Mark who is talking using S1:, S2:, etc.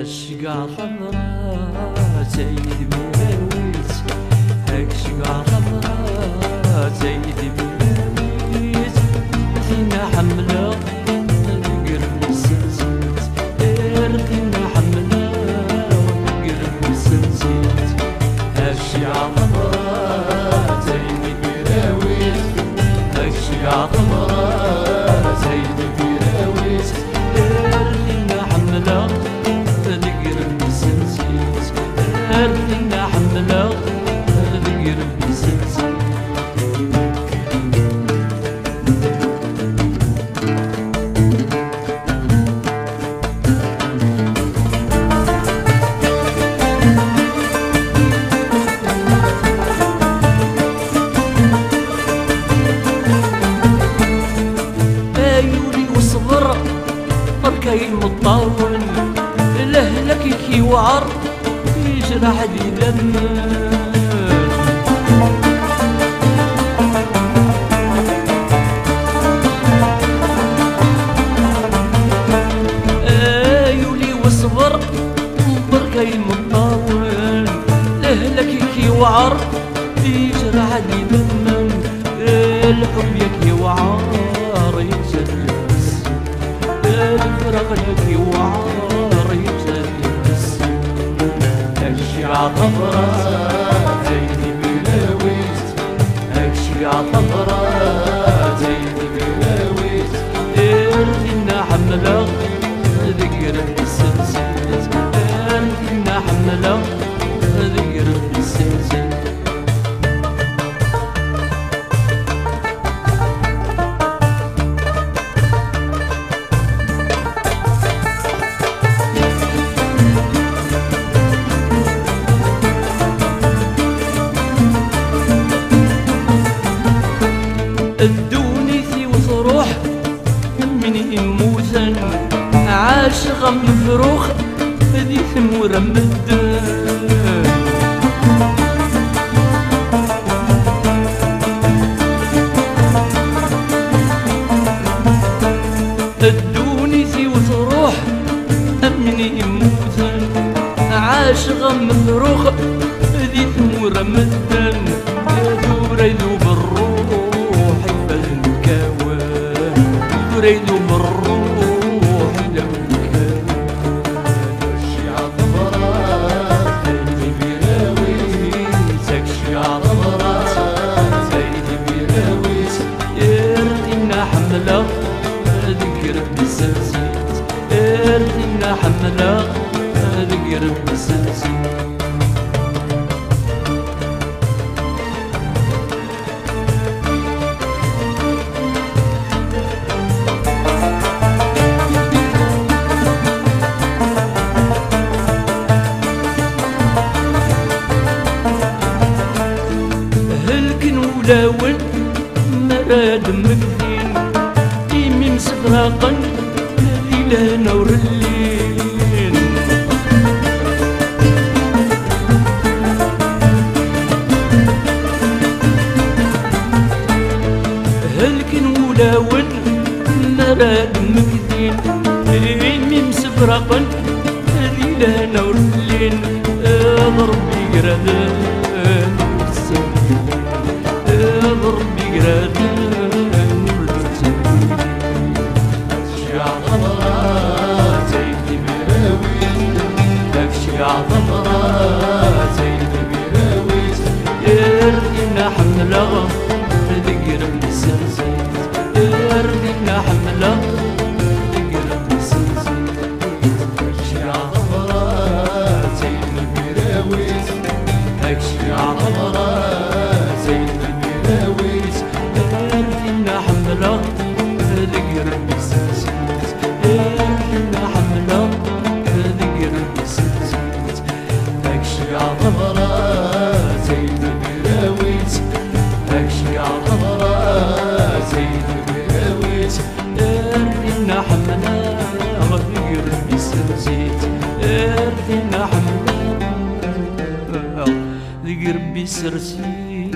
S1: الشقا خضرا زيد ميراويت هاك شقا خضرا زيد ميراويت فينا حملة قرب السنسيت فينا حملة قرب السنسيت هاك شقا خضرا زيد ميراويت هاك شقا خضرا زيد ميراويت فينا حملة فينا حملة قرب السنسيت ايولي وصبر بركاي مطاول لهلك كي وعر يجرح لي دم ايولي وصبر بركاي مطاول لهلك كي وعر يجرح لي دم الحب يكي وعار يجلس الفراق يكي وعار يجلس الشقا خضرا زيد ميراويت الشقا خضرا زيد ميراويت فينا حملة قرب السنسيت فينا حملة قرب السنسيت الدونيثي وصروح من يموتن عاشق مفروخ ذي ثمور مدن الدونيثي وصروح من يموتن عاشق مفروخ ذي ثمور مدن يدور يذوب الروح يريدو بالروح لو كان الشقا خضرا زيد ميراويت الشقا خضرا زيد ميراويت فينا حملة قرب السنسيت فينا حملة قرب السنسيت لاون مراد مكدين إيمي مسفراقا ليلة نور الليل هلكن ولاون مراد مكدين إيمي مسفراقا ليلة نور الليل ربي قرادان ربي قرادان الشقا خضرا زيد ميراويت الشقا خضرا زيد ميراويت فينا حملة قرب السنسيت فينا حملة قرب السنسيت الشقا خضرا زيد ميراويت الشقا خضرا زيد ميراويت فينا حملة قرب السنسيت فينا حملة قرب السنسيت الشقا خضرا زيد ميراويت الشقا خضرا زيد ميراويت فينا حملة قرب السنسيت فينا حملة قرب السنسيت